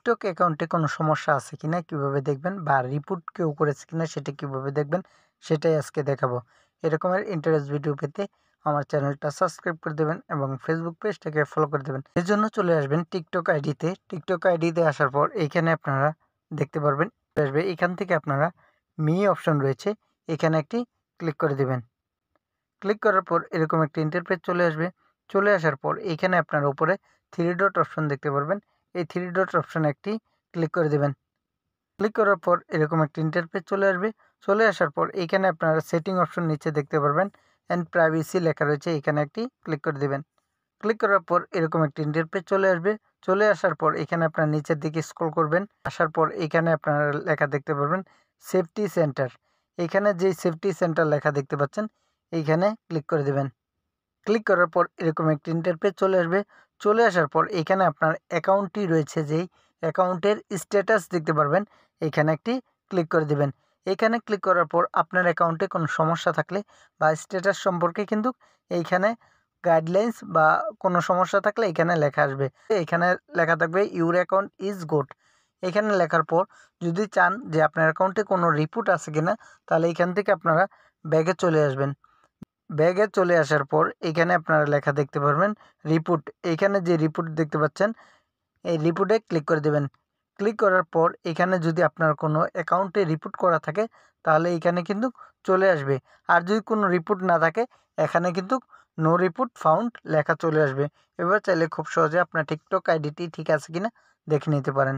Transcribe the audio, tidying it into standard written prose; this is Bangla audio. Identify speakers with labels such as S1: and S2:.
S1: টিকটক অ্যাকাউন্টে কোনো সমস্যা আছে কিনা কিভাবে দেখবেন, বা রিপোর্ট কেউ করেছে কিনা সেটা কিভাবে দেখবেন, সেটাই আজকে দেখাবো। এরকমের ইন্টারেস্ট ভিডিও পেতে আমার চ্যানেলটা সাবস্ক্রাইব করে দেবেন এবং ফেসবুক পেজটাকে ফলো করে দেবেন। এর জন্য চলে আসবেন টিকটক আইডিতে। টিকটক আইডিতে আসার পর এইখানে আপনারা দেখতে পারবেন আসবে, এখান থেকে আপনারা মি অপশন রয়েছে, এখানে একটি ক্লিক করে দেবেন। ক্লিক করার পর এরকম একটি ইন্টারফেস চলে আসবে। চলে আসার পর এইখানে আপনার উপরে 3 ডট অপশন দেখতে পারবেন। এই 3 ডট অপশনে একটি ক্লিক করে দেবেন। ক্লিক করার পর এরকম একটি ইন্টারফেস চলে আসবে। চলে আসার পর এইখানে আপনারা সেটিং অপশন নিচে দেখতে পারবেন, অ্যান্ড প্রাইভেসি লেখা রয়েছে, এখানে একটি ক্লিক করে দেবেন। ক্লিক করার পর এরকম একটি ইন্টারফেস চলে আসবে। চলে আসার পর এখানে আপনার নিচের দিকে স্ক্রল করবেন। আসার পর এখানে আপনারা লেখা দেখতে পারবেন সেফটি সেন্টার। এখানে যে সেফটি সেন্টার লেখা দেখতে পাচ্ছেন, এইখানে ক্লিক করে দেবেন। ক্লিক করার পর এরকম একটি ইন্টারফেস চলে আসবে। চলে আসার পর এখানে আপনার অ্যাকাউন্টটি রয়েছে, যেই অ্যাকাউন্টের স্ট্যাটাস দেখতে পারবেন, এখানে একটি ক্লিক করে দেবেন। এখানে ক্লিক করার পর আপনার অ্যাকাউন্টে কোনো সমস্যা থাকলে বা স্ট্যাটাস সম্পর্কে কিন্তু এইখানে গাইডলাইন্স বা কোনো সমস্যা থাকলে এখানে লেখা আসবে। এখানে লেখা থাকবে ইউর অ্যাকাউন্ট ইজ গুড। এখানে লেখার পর যদি চান যে আপনার অ্যাকাউন্টে কোনো রিপোর্ট আছে কিনা, তাহলে এখান থেকে আপনারা ব্যাগে চলে আসবেন। ব্যাগে চলে আসার পর এখানে আপনারা লেখা দেখতে পারবেন রিপোর্ট। এখানে যে রিপোর্ট দেখতে পাচ্ছেন, এই রিপোর্টে ক্লিক করে দেবেন। ক্লিক করার পর এখানে যদি আপনার কোনো অ্যাকাউন্টে রিপোর্ট করা থাকে, তাহলে এখানে কিন্তু চলে আসবে। আর যদি কোনো রিপোর্ট না থাকে, এখানে কিন্তু নো রিপোর্ট ফাউন্ড লেখা চলে আসবে। এবার চাইলে খুব সহজে আপনার টিকটক আইডিটি ঠিক আছে কিনা দেখে নিতে পারেন।